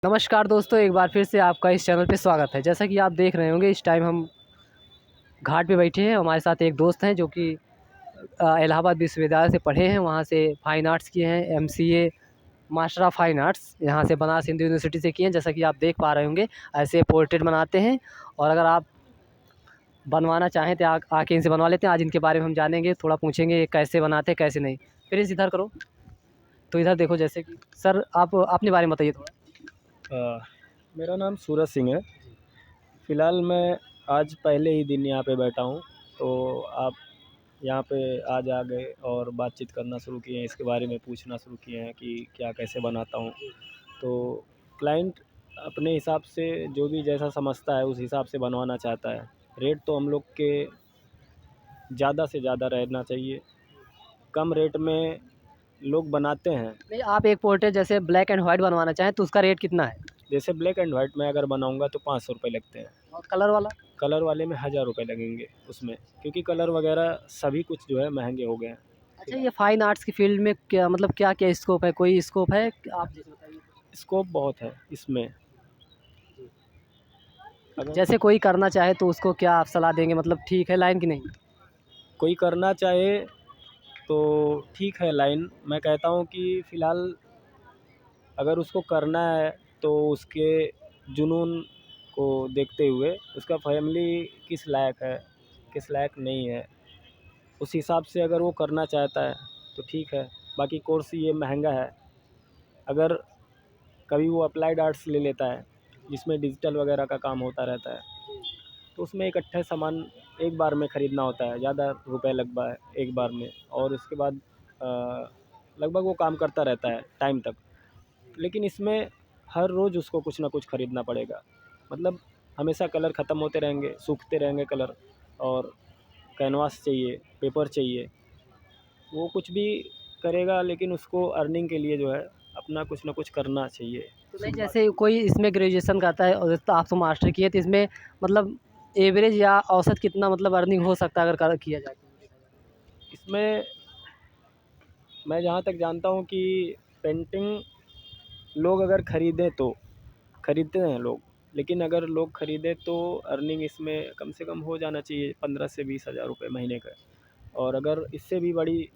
नमस्कार दोस्तों, एक बार फिर से आपका इस चैनल पे स्वागत है। जैसा कि आप देख रहे होंगे, इस टाइम हम घाट पे बैठे हैं। हमारे साथ एक दोस्त हैं जो कि इलाहाबाद विश्वविद्यालय से पढ़े हैं, वहाँ से फाइन आर्ट्स किए हैं, MCA master of fine arts यहाँ से बनारस हिंदू यूनिवर्सिटी से किए हैं। जैसा कि आप देख पा रहे होंगे, ऐसे पोर्ट्रेट बनाते हैं और अगर आप बनवाना चाहें तो आके इनसे बनवा लेते हैं। आज इनके बारे में हम जानेंगे, थोड़ा पूछेंगे ये कैसे बनाते हैं कैसे नहीं। फिर इधर करो, तो इधर देखो। जैसे कि सर, आप अपने बारे में बताइए थोड़ा। मेरा नाम सूरज सिंह है। फ़िलहाल मैं आज पहले ही दिन यहाँ पे बैठा हूँ, तो आप यहाँ पे आज आ गए और बातचीत करना शुरू किए हैं, इसके बारे में पूछना शुरू किए हैं कि क्या कैसे बनाता हूँ। तो क्लाइंट अपने हिसाब से जो भी जैसा समझता है उस हिसाब से बनवाना चाहता है। रेट तो हम लोग के ज़्यादा से ज़्यादा रहना चाहिए, कम रेट में लोग बनाते हैं। नहीं, आप एक पोर्ट्रेट जैसे ब्लैक एंड वाइट बनवाना चाहें तो उसका रेट कितना है? जैसे ब्लैक एंड वाइट में अगर बनाऊँगा तो 500 रुपये लगते हैं। और कलर वाला? कलर वाले में 1000 रुपये लगेंगे उसमें, क्योंकि कलर वगैरह सभी कुछ जो है महंगे हो गए हैं। अच्छा, ये फाइन आर्ट्स की फील्ड में क्या मतलब क्या क्या स्कोप है? कोई स्कोप है? आप जैसे बताइए। स्कोप बहुत है इसमें। जी। अगर जैसे कोई करना चाहे तो उसको क्या आप सलाह देंगे, मतलब ठीक है लाइन की नहीं? कोई करना चाहे तो ठीक है लाइन। मैं कहता हूँ कि फ़िलहाल अगर उसको करना है तो उसके जुनून को देखते हुए उसका फैमिली किस लायक है, किस लायक नहीं है, उस हिसाब से अगर वो करना चाहता है तो ठीक है। बाकी कोर्स ये महंगा है। अगर कभी वो अप्लाइड आर्ट्स ले लेता है जिसमें डिजिटल वगैरह का काम होता रहता है, तो उसमें इकट्ठे सामान एक बार में ख़रीदना होता है, ज़्यादा रुपए लगता है एक बार में, और उसके बाद लगभग वो काम करता रहता है टाइम तक। लेकिन इसमें हर रोज़ उसको कुछ ना कुछ ख़रीदना पड़ेगा। मतलब हमेशा कलर ख़त्म होते रहेंगे, सूखते रहेंगे कलर, और कैनवास चाहिए, पेपर चाहिए। वो कुछ भी करेगा लेकिन उसको अर्निंग के लिए जो है अपना कुछ ना कुछ करना चाहिए। तो नहीं, जैसे कोई इसमें ग्रेजुएशन करता है और तो आप तो मास्टर किए, तो इसमें मतलब एवरेज या औसत कितना मतलब अर्निंग हो सकता है अगर किया जाए तो? इसमें मैं जहाँ तक जानता हूँ कि पेंटिंग लोग अगर ख़रीदें तो ख़रीदते हैं लोग, लेकिन अगर लोग ख़रीदें तो अर्निंग इसमें कम से कम हो जाना चाहिए 15 से 20 हज़ार रुपये महीने का। और अगर इससे भी बड़ी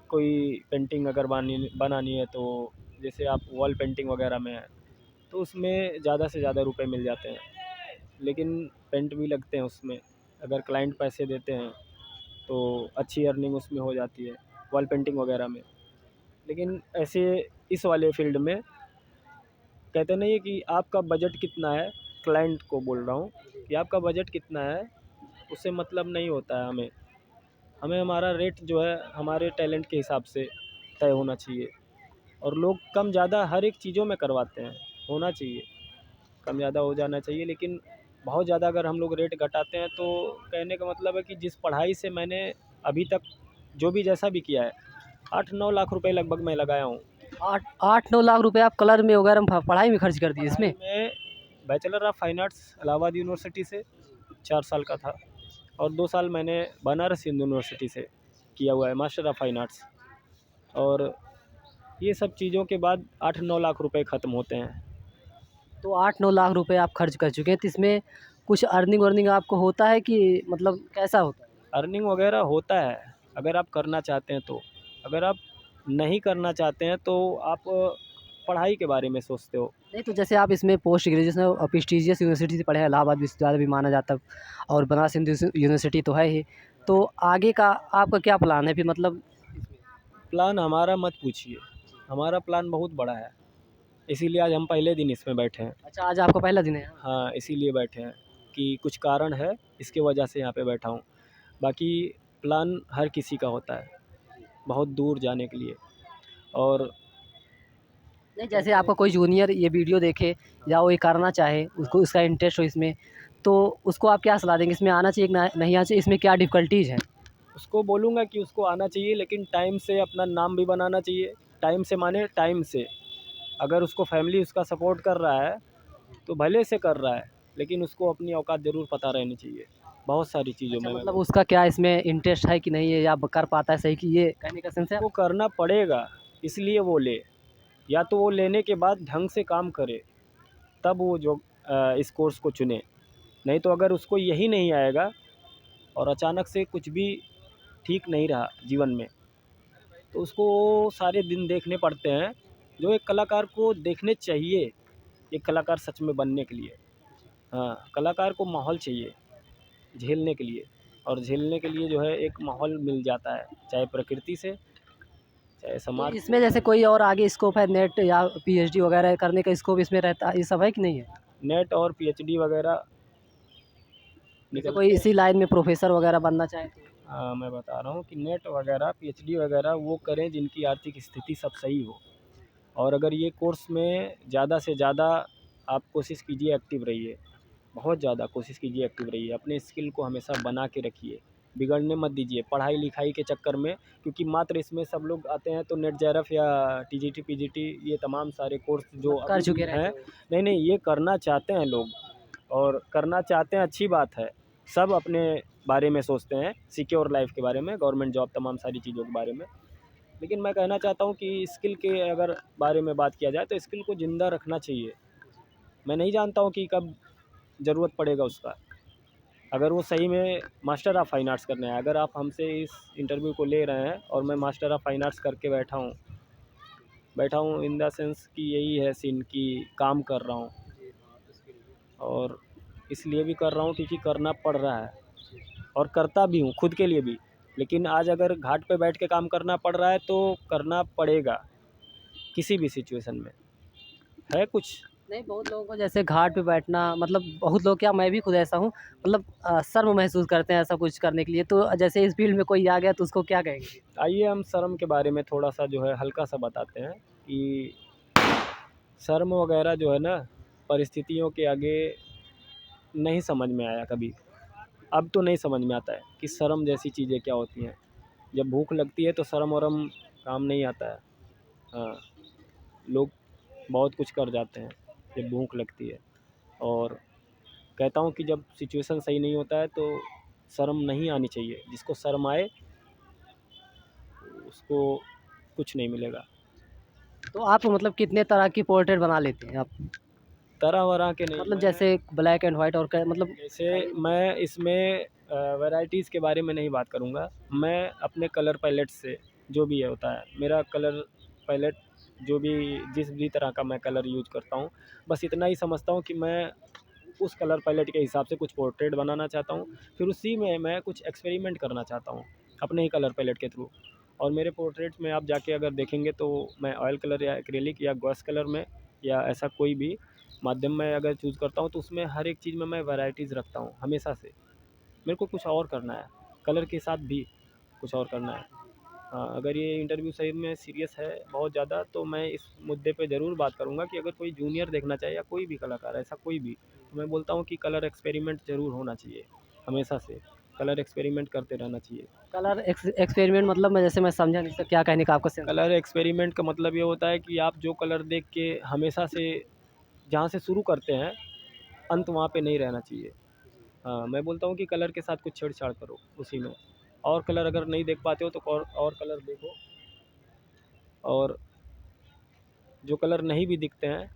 कोई पेंटिंग अगर बनानी है तो जैसे आप वॉल पेंटिंग वगैरह में है तो उसमें ज़्यादा से ज़्यादा रुपए मिल जाते हैं, लेकिन पेंट भी लगते हैं उसमें। अगर क्लाइंट पैसे देते हैं तो अच्छी अर्निंग उसमें हो जाती है वॉल पेंटिंग वगैरह में। लेकिन ऐसे इस वाले फील्ड में कहते नहीं है कि आपका बजट कितना है, क्लाइंट को बोल रहा हूँ कि आपका बजट कितना है, उससे मतलब नहीं होता है। हमें हमें हमारा रेट जो है हमारे टैलेंट के हिसाब से तय होना चाहिए। और लोग कम ज़्यादा हर एक चीज़ों में करवाते हैं, होना चाहिए, कम ज़्यादा हो जाना चाहिए। लेकिन बहुत ज़्यादा अगर हम लोग रेट घटाते हैं तो कहने का मतलब है कि जिस पढ़ाई से मैंने अभी तक जो भी जैसा भी किया है, 8-9 लाख रुपए लगभग मैं लगाया हूँ। 8-9 लाख रुपए आप कलर में वगैरह में पढ़ाई में खर्च कर दिए पढ़ाई इसमें? में bachelor of fine arts Allahabad university से 4 साल का था, और 2 साल मैंने बनारस हिंदू यूनिवर्सिटी से किया हुआ है मास्टर ऑफ फाइन आर्ट्स। और ये सब चीज़ों के बाद 8-9 लाख रुपए ख़त्म होते हैं। तो 8-9 लाख रुपए आप खर्च कर चुके हैं, तो इसमें कुछ अर्निंग वर्निंग आपको होता है कि मतलब कैसा होता है? अर्निंग वगैरह होता है अगर आप करना चाहते हैं तो। अगर आप नहीं करना चाहते हैं तो आप पढ़ाई के बारे में सोचते हो। नहीं, तो जैसे आप इसमें पोस्ट ग्रेजुएशन और प्रेस्टिजियस यूनिवर्सिटी से पढ़े हैं, इलाहाबाद विश्वविद्यालय भी माना जाता है और बनारस हिंदू यूनिवर्सिटी तो है ही। तो आगे का आपका क्या प्लान है फिर, मतलब? प्लान हमारा मत पूछिए, हमारा प्लान बहुत बड़ा है, इसीलिए आज हम पहले दिन इसमें बैठे हैं। अच्छा, आज आपका पहला दिन है यहाँ? हाँ, इसीलिए बैठे हैं कि कुछ कारण है, इसकी वजह से यहाँ पे बैठा हूँ। बाकी प्लान हर किसी का होता है बहुत दूर जाने के लिए। और नहीं, जैसे कहते हैं आपका कोई कि जूनियर ये वीडियो देखे या वो ये करना चाहे, उसको उसका इंटरेस्ट हो इसमें, तो उसको आप क्या सलाह देंगे? इसमें आना चाहिए कि नहीं आना चाहिए? इसमें क्या डिफ़िकल्टीज़ हैं? उसको बोलूँगा कि उसको आना चाहिए, लेकिन टाइम से अपना नाम भी बनाना चाहिए। टाइम से माने टाइम से। अगर उसको फैमिली उसका सपोर्ट कर रहा है तो भले से कर रहा है, लेकिन उसको अपनी औकात ज़रूर पता रहनी चाहिए बहुत सारी चीज़ों अच्छा, में। मैं मतलब बोलूँ उसका क्या इसमें इंटरेस्ट है कि नहीं है, या कर पाता है सही, कि ये कहने का सेंस है उसको आपका? करना पड़ेगा, इसलिए वो ले, या तो वो लेने के बाद ढंग से काम करे। तब वो जो इस कोर्स को चुने। नहीं तो अगर उसको यही नहीं आएगा और अचानक से कुछ भी ठीक नहीं रहा जीवन में, तो उसको सारे दिन देखने पड़ते हैं जो एक कलाकार को देखने चाहिए, एक कलाकार सच में बनने के लिए। हाँ, कलाकार को माहौल चाहिए झेलने के लिए, और झेलने के लिए जो है एक माहौल मिल जाता है, चाहे प्रकृति से, चाहे तो समाज से। इसमें जैसे कोई और आगे स्कोप है, नेट या पीएचडी वगैरह करने का स्कोप इसमें रहता है, ये सब है कि नहीं है? नेट और पीएचडी वगैरह जैसे कोई निकलते हैं। इसी लाइन में प्रोफेसर वगैरह बनना चाहे तो? हाँ, मैं बता रहा हूँ कि नेट वगैरह पीएचडी वगैरह वो करें जिनकी आर्थिक स्थिति सब सही हो। और अगर ये कोर्स में ज़्यादा से ज़्यादा आप कोशिश कीजिए, एक्टिव रहिए, बहुत ज़्यादा कोशिश कीजिए, एक्टिव रहिए, अपने स्किल को हमेशा बना के रखिए, बिगड़ने मत दीजिए पढ़ाई लिखाई के चक्कर में। क्योंकि मात्र इसमें सब लोग आते हैं तो नेट जेआरएफ या टीजीटी पीजीटी ये तमाम सारे कोर्स जो मतलब कर अभी भी चुके रहते हैं, हो? नहीं नहीं, ये करना चाहते हैं लोग, और करना चाहते हैं, अच्छी बात है। सब अपने बारे में सोचते हैं, सिक्योर लाइफ के बारे में, गवर्नमेंट जॉब, तमाम सारी चीज़ों के बारे में। लेकिन मैं कहना चाहता हूँ कि स्किल के अगर बारे में बात किया जाए तो स्किल को ज़िंदा रखना चाहिए। मैं नहीं जानता हूँ कि कब ज़रूरत पड़ेगा उसका। अगर वो सही में मास्टर ऑफ़ फाइन आर्ट्स करना है, अगर आप हमसे इस इंटरव्यू को ले रहे हैं और मैं मास्टर ऑफ़ फाइन आर्ट्स करके बैठा हूँ इन द सेंस कि यही है सीन कि काम कर रहा हूँ, और इसलिए भी कर रहा हूँ क्योंकि करना पड़ रहा है, और करता भी हूँ खुद के लिए भी। लेकिन आज अगर घाट पे बैठ के काम करना पड़ रहा है तो करना पड़ेगा किसी भी सिचुएशन में, है कुछ। नहीं, बहुत लोगों को जैसे घाट पे बैठना, मतलब बहुत लोग, क्या मैं भी खुद ऐसा हूँ, मतलब शर्म महसूस करते हैं ऐसा कुछ करने के लिए। तो जैसे इस फील्ड में कोई आ गया तो उसको क्या कहेंगे? आइए हम शर्म के बारे में थोड़ा सा जो है हल्का सा बताते हैं कि शर्म वगैरह जो है ना, परिस्थितियों के आगे नहीं समझ में आया कभी। अब तो नहीं समझ में आता है कि शर्म जैसी चीज़ें क्या होती हैं। जब भूख लगती है तो शर्म वरम काम नहीं आता है। हाँ, लोग बहुत कुछ कर जाते हैं जब भूख लगती है। और कहता हूँ कि जब सिचुएशन सही नहीं होता है तो शर्म नहीं आनी चाहिए। जिसको शर्म आए उसको कुछ नहीं मिलेगा। तो आप मतलब कितने तरह की पोर्ट्रेट बना लेते हैं आप? तरह वरह के नहीं, मतलब मैं जैसे ब्लैक एंड वाइट और मतलब जैसे मैं इसमें वैराइटीज़ के बारे में नहीं बात करूँगा। मैं अपने कलर पैलेट से जो भी है होता है, मेरा कलर पैलेट जो भी जिस भी तरह का मैं कलर यूज़ करता हूँ, बस इतना ही समझता हूँ कि मैं उस कलर पैलेट के हिसाब से कुछ पोर्ट्रेट बनाना चाहता हूँ। फिर उसी में मैं कुछ एक्सपेरिमेंट करना चाहता हूँ अपने ही कलर पैलेट के थ्रू। और मेरे पोर्ट्रेट्स में आप जाके अगर देखेंगे तो मैं ऑयल कलर या एक्रेलिक या गॉस कलर में या ऐसा कोई भी माध्यम में अगर चूज़ करता हूँ तो उसमें हर एक चीज़ में मैं वैराइटीज़ रखता हूँ हमेशा से। मेरे को कुछ और करना है, कलर के साथ भी कुछ और करना है। हाँ, अगर ये इंटरव्यू सही में सीरियस है बहुत ज़्यादा तो मैं इस मुद्दे पे ज़रूर बात करूँगा कि अगर कोई जूनियर देखना चाहे या कोई भी कलाकार ऐसा कोई भी, तो मैं बोलता हूँ कि कलर एक्सपेरिमेंट ज़रूर होना चाहिए हमेशा से। कलर एक्सपेरिमेंट करते रहना चाहिए। कलर एक्सपेरिमेंट, मतलब मैं जैसे मैं समझा नहीं सर, क्या कहने का आपका सेंस? कलर एक्सपेरिमेंट का मतलब ये होता है कि आप जो कलर देख के हमेशा से जहाँ से शुरू करते हैं अंत वहाँ पे नहीं रहना चाहिए। हाँ, मैं बोलता हूँ कि कलर के साथ कुछ छेड़छाड़ करो उसी में। और कलर अगर नहीं देख पाते हो तो और कलर देखो, और जो कलर नहीं भी दिखते हैं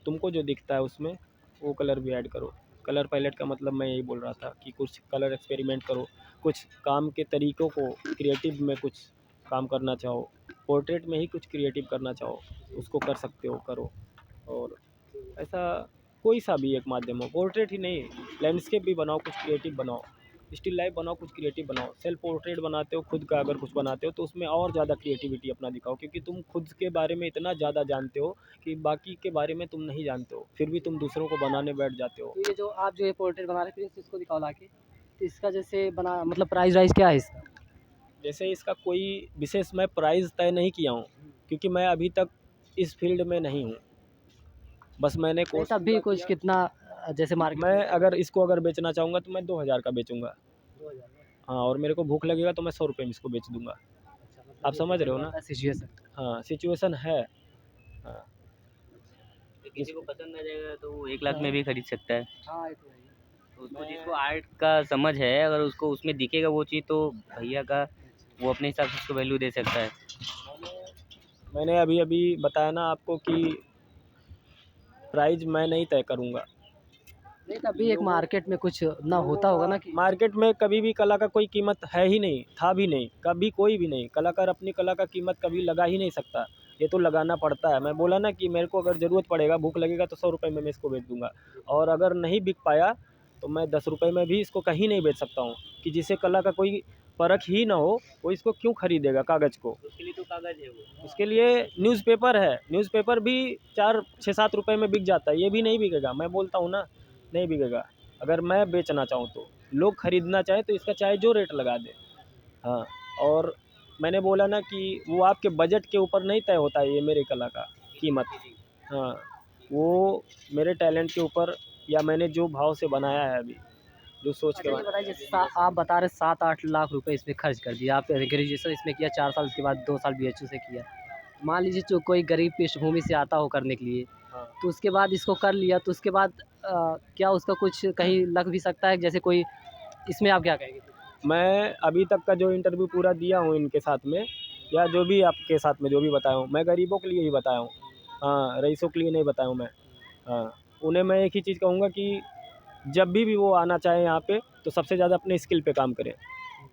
तुमको जो दिखता है उसमें वो कलर भी ऐड करो। कलर पैलेट का मतलब मैं यही बोल रहा था कि कुछ कलर एक्सपेरिमेंट करो, कुछ काम के तरीक़ों को क्रिएटिव में कुछ काम करना चाहो, पोर्ट्रेट में ही कुछ क्रिएटिव करना चाहो उसको कर सकते हो, करो। और ऐसा कोई सा भी एक माध्यम हो, पोर्ट्रेट ही नहीं, लैंडस्केप भी बनाओ, कुछ क्रिएटिव बनाओ, स्टिल लाइफ बनाओ, कुछ क्रिएटिव बनाओ। सेल्फ पोर्ट्रेट बनाते हो खुद का, अगर कुछ बनाते हो तो उसमें और ज़्यादा क्रिएटिविटी अपना दिखाओ, क्योंकि तुम खुद के बारे में इतना ज़्यादा जानते हो कि बाकी के बारे में तुम नहीं जानते हो, फिर भी तुम दूसरों को बनाने बैठ जाते हो। तो ये जो आप जो ये पोर्ट्रेट बना रहे हैं, फिर इसको दिखाओ लाके, तो इसका जैसे बना, मतलब प्राइस वाइज क्या है इसका? जैसे इसका कोई विशेष मैं प्राइस तय नहीं किया हूँ, क्योंकि मैं अभी तक इस फील्ड में नहीं हूँ। बस मैंने नहीं, कोर्स तब भी पूरा कुछ किया। कितना जैसे मार्केट मैं में? अगर इसको अगर बेचना चाहूँगा तो मैं 2000 का बेचूँगा। 2000? हाँ, और मेरे को भूख लगेगा तो मैं 100 रुपये में इसको बेच दूँगा। अच्छा, आप मतलब ये समझ रहे डिपेंड हो ना? करता है सिचुएशन। हाँ, सिचुएशन है। हाँ, तो किसी इस को पसंद आ जाएगा तो वो 1 लाख में हाँ, भी खरीद सकता है। हाँ, ये तो है ही। तो उसको जिसको मैं आर्ट का समझ है, अगर उसको उसमें दिखेगा वो चीज़, तो भैया का वो अपने हिसाब से उसको वैल्यू दे सकता है। मैंने मैंने अभी-अभी बताया ना आपको कि प्राइस मैं नहीं तय करूँगा। नहीं तभी एक मार्केट में कुछ ना होता होगा ना कि मार्केट में कभी भी कला का कोई कीमत है ही नहीं, था भी नहीं, कभी कोई भी नहीं। कलाकार अपनी कला का कीमत कभी लगा ही नहीं सकता, ये तो लगाना पड़ता है। मैं बोला ना कि मेरे को अगर ज़रूरत पड़ेगा, भूख लगेगा तो 100 रुपए में मैं इसको बेच दूँगा, और अगर नहीं बिक पाया तो मैं 10 रुपए में भी इसको कहीं नहीं बेच सकता हूँ, कि जिसे कला का कोई परख ही ना हो, वो इसको क्यों खरीदेगा कागज़ को। उसके लिए तो कागज़ है वो। उसके लिए न्यूज़पेपर है, न्यूज़पेपर भी 4 6-7 रुपए में बिक जाता है, ये भी नहीं बिकेगा। मैं बोलता हूँ ना, नहीं बिकेगा। अगर मैं बेचना चाहूँ तो, लोग खरीदना चाहें तो इसका चाहे जो रेट लगा दें। हाँ, और मैंने बोला ना कि वो आपके बजट के ऊपर नहीं तय होता है ये मेरे कला का कीमत। हाँ, वो मेरे टैलेंट के ऊपर, या मैंने जो भाव से बनाया है अभी, जो सोच के अच्छा ये बताइए जैसे आप बता रहे 7-8 लाख रुपए इसमें खर्च कर दिया, आप ग्रेजुएशन इसमें किया 4 साल, उसके बाद 2 साल बीएचयू से किया। मान लीजिए जो कोई गरीब पृष्ठभूमि से आता हो करने के लिए, हाँ, तो उसके बाद इसको कर लिया तो उसके बाद क्या उसका कुछ कहीं लग भी सकता है जैसे कोई, इसमें आप क्या कहेंगे? मैं अभी तक का जो इंटरव्यू पूरा दिया हूँ इनके साथ में, या जो भी आपके साथ में जो भी बताया हूँ, मैं गरीबों के लिए ही बताया हूँ। हाँ, रईसों के लिए नहीं बताया हूँ मैं। हाँ, उन्हें मैं एक ही चीज़ कहूँगा कि जब भी वो आना चाहें यहाँ पे, तो सबसे ज़्यादा अपने स्किल पे काम करें,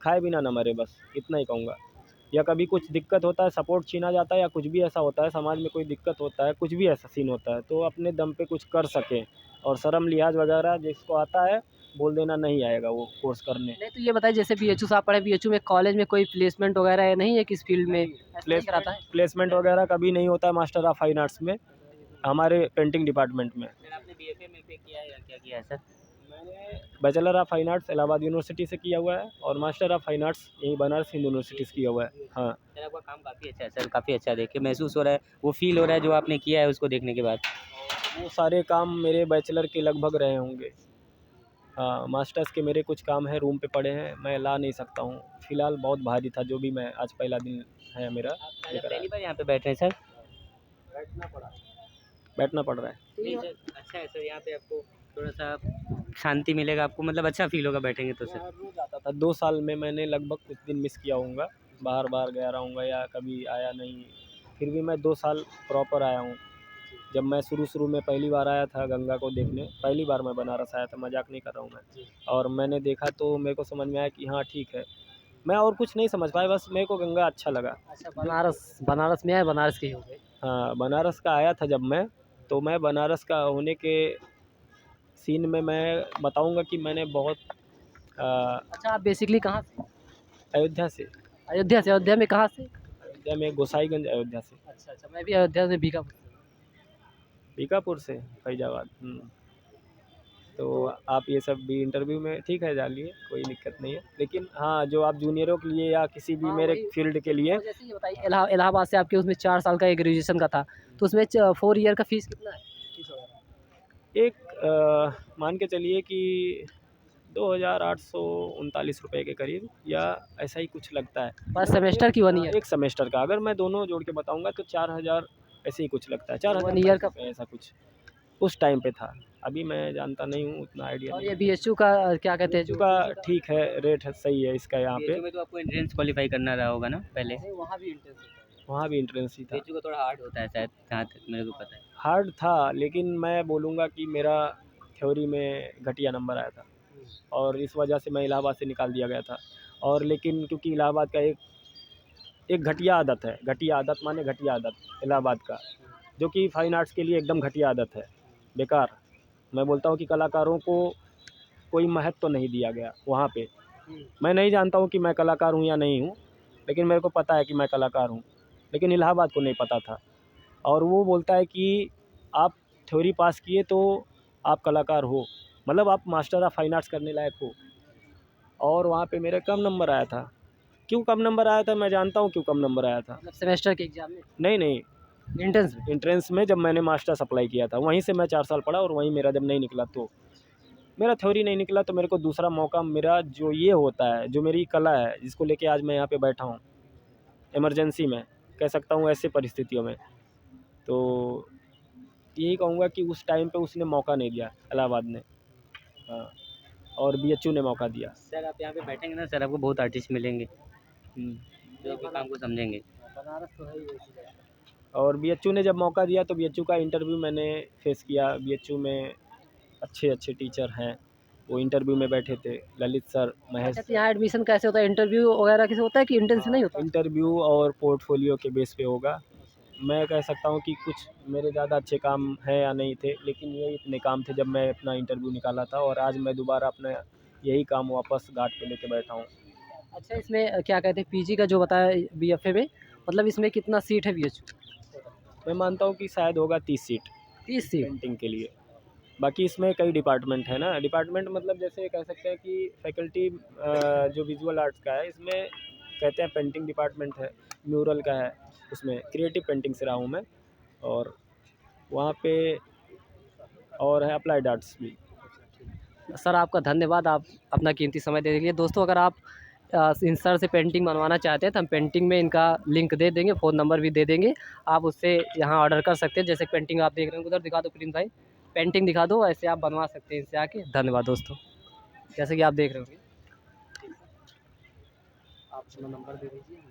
खाए बिना ना मरे, बस इतना ही कहूँगा। या कभी कुछ दिक्कत होता है, सपोर्ट छीना जाता है, या कुछ भी ऐसा होता है, समाज में कोई दिक्कत होता है, कुछ भी ऐसा सीन होता है, तो अपने दम पे कुछ कर सकें, और शर्म लिहाज वगैरह जिसको आता है, बोल देना नहीं आएगा वो कोर्स करने। नहीं तो ये बताइए जैसे बीएचयू से आप पढ़े, बीएचयू में कॉलेज में कोई प्लेसमेंट वगैरह नहीं है किस फील्ड में? ऐसा नहीं कराता है? प्लेसमेंट वगैरह कभी नहीं होता है मास्टर ऑफ फाइन आर्ट्स में, हमारे पेंटिंग डिपार्टमेंट में। सर आपने बीएफए में पे किया है या क्या किया है सर? मैंने bachelor of fine arts Allahabad university से किया हुआ है, और मास्टर ऑफ फाइन आर्ट्स यहीं बनारस हिंदू यूनिवर्सिटी से किया हुआ है। हाँ, सर आपका काम काफ़ी अच्छा है सर, काफ़ी अच्छा देख के महसूस हो रहा है, वो फ़ील हो रहा है जो आपने किया है उसको देखने के बाद। वो सारे काम मेरे बैचलर के लगभग रहे होंगे। हाँ, मास्टर्स के मेरे कुछ काम हैं, रूम पे पड़े हैं, मैं ला नहीं सकता हूँ। फ़िलहाल बहुत भारी था, जो भी मैं आज पहला दिन है मेरा आप लेकर आया। पहली बार यहाँ पे बैठ रहे हैं सर? बैठना पड़ रहा है। नहीं सर, अच्छा है सर, यहाँ पे आपको थोड़ा-सा शांति मिलेगा आपको, मतलब अच्छा फ़ील होगा बैठेंगे तो सर। मैं रोज़ आता था, 2 साल में मैंने लगभग कुछ दिन मिस किया होऊँगा, बाहर-बाहर गया रहूँगा या कभी आया नहीं। फिर भी मैं 2 साल प्रॉपर आया हूँ। जब मैं शुरू-शुरू में पहली बार आया था गंगा को देखने, पहली बार मैं बनारस आया था, मज़ाक नहीं कर रहा हूँ मैं। और मैंने देखा तो मेरे को समझ में आया कि हाँ, ठीक है। मैं और कुछ नहीं समझ पाया, बस मेरे को गंगा अच्छा लगा। अच्छा बनारस, बनारस में आए, बनारस के ही हो गए। हाँ, बनारस का आया था जब मैं, तो मैं बनारस का होने के सीन में मैं बताऊँगा कि मैंने बहुत अच्छा आप बेसिकली कहाँ से? अयोध्या से, अयोध्या से? अयोध्या में कहाँ से? अयोध्या में गोसाईगंज अयोध्या से, अच्छा, अच्छा मैं भी अयोध्या में बीकापुर से हूँ। बीकापुर से फैजाबाद। तो आप ये सब भी इंटरव्यू में ठीक है डालिए, कोई दिक्कत नहीं है। लेकिन हाँ, जो आप जूनियरों के लिए या किसी भी हाँ मेरे वही, फील्ड के लिए, तो जैसे ये बताइए इलाहाबाद से आपके उसमें 4 साल का ग्रेजुएशन का था, तो उसमें 4 ईयर का फीस कितना है? फीस वगैरह? एक मान के चलिए कि 2,839 रुपए के करीब, या ऐसा ही कुछ लगता है। पर सेमेस्टर की 1 ईयर? एक सेमेस्टर का अगर मैं दोनों जोड़ के बताऊँगा तो 4,000 ऐसे ही कुछ लगता है, 1 ईयर का। 4,000 ऐसा कुछ उस टाइम पे था। अभी मैं जानता नहीं हूँ, उतना आइडिया और नहीं ये है। बीएचयू का क्या कहते हैं बीएचयू जो? का ठीक है, रेट है, सही है इसका यहाँ पे। बीएचयू में तो आपको एंट्रेंस क्वालीफाई करना रहा होगा ना पहले? नहीं वहाँ भी इंट्रेंस होता है। वहाँ भी एंट्रेंस ही था। बीएचयू का थोड़ा हार्ड होता है शायद, जहाँ तक मेरे को पता है। हार्ड था, लेकिन मैं बोलूँगा कि मेरा थ्योरी में घटिया नंबर आया था, और इस वजह से मैं इलाहाबाद से निकाल दिया गया था। और लेकिन क्योंकि इलाहाबाद का एक घटिया आदत है, घटिया आदत माने घटिया आदत इलाहाबाद का, जो कि फाइन आर्ट्स के लिए एकदम घटिया आदत है, बेकार। मैं बोलता हूँ कि कलाकारों को कोई महत्व तो नहीं दिया गया वहाँ पे। मैं नहीं जानता हूँ कि मैं कलाकार हूँ या नहीं हूँ, लेकिन मेरे को पता है कि मैं कलाकार हूँ, लेकिन इलाहाबाद को नहीं पता था। और वो बोलता है कि आप थ्योरी पास किए तो आप कलाकार हो, मतलब आप मास्टर ऑफ फाइन आर्ट्स करने लायक हो। और वहाँ पे मेरे कम नंबर आया था। क्यों कम नंबर आया था, मैं जानता हूँ क्यों कम नंबर आया था। मतलब सेमेस्टर के एग्जाम में? नहीं, नहीं, एंट्रेंस में? एंट्रेंस में जब मैंने मास्टर्स अप्लाई किया था, वहीं से मैं 4 साल पढ़ा, और वहीं मेरा जब नहीं निकला तो मेरा थ्योरी नहीं निकला, तो मेरे को दूसरा मौका, मेरा जो ये होता है, जो मेरी कला है, जिसको लेके आज मैं यहाँ पे बैठा हूँ, इमरजेंसी में कह सकता हूँ, ऐसे परिस्थितियों में, तो यही कहूँगा कि उस टाइम पे उसने मौका नहीं दिया इलाहाबाद ने। हाँ, और बीएचयू ने मौका दिया। सर आप यहाँ पे बैठेंगे ना सर, आपको बहुत आर्टिस्ट मिलेंगे हुँ। जो आपके काम को समझेंगे। बनारस तो है ही वैसी जगह। और बीएचयू ने जब मौका दिया तो बीएचयू का इंटरव्यू मैंने फेस किया। बीएचयू में अच्छे अच्छे टीचर हैं, वो इंटरव्यू में बैठे थे, ललित सर, महेश अच्छा, तो सर। यहाँ एडमिशन कैसे होता है? इंटरव्यू वगैरह कैसे होता है कि इंटर्न से नहीं होता? इंटरव्यू और पोर्टफोलियो के बेस पे होगा। मैं कह सकता हूँ कि कुछ मेरे ज़्यादा अच्छे काम हैं या नहीं थे, लेकिन ये इतने काम थे जब मैं अपना इंटरव्यू निकाला था, और आज मैं दोबारा अपना यही काम वापस घाट पे लेके बैठा हूँ। अच्छा, इसमें क्या कहते हैं, पीजी का जो बताया बीएफए में, मतलब इसमें कितना सीट है बीएचयू? मैं मानता हूँ कि शायद होगा 30 सीट 30 सीट। पेंटिंग के लिए। बाकी इसमें कई डिपार्टमेंट है ना, डिपार्टमेंट मतलब जैसे कह सकते हैं कि फैकल्टी जो विजुअल आर्ट्स का है, इसमें कहते हैं पेंटिंग डिपार्टमेंट है, म्यूरल का है, उसमें क्रिएटिव पेंटिंग से रहा हूँ मैं, और वहाँ पे और है अप्लाइड आर्ट्स भी। सर आपका धन्यवाद, आप अपना कीमती समय देने के लिए। दोस्तों, अगर आप इन सर से पेंटिंग बनवाना चाहते हैं तो हम पेंटिंग में इनका लिंक दे देंगे, फ़ोन नंबर भी दे देंगे। आप उससे यहाँ ऑर्डर कर सकते हैं। जैसे पेंटिंग आप देख रहे हैं, उधर दिखा दो प्रिंस भाई, पेंटिंग दिखा दो, ऐसे आप बनवा सकते हैं इनसे आके। धन्यवाद दोस्तों, जैसे कि आप देख रहे होंगे। आप अपना नंबर दे दीजिए।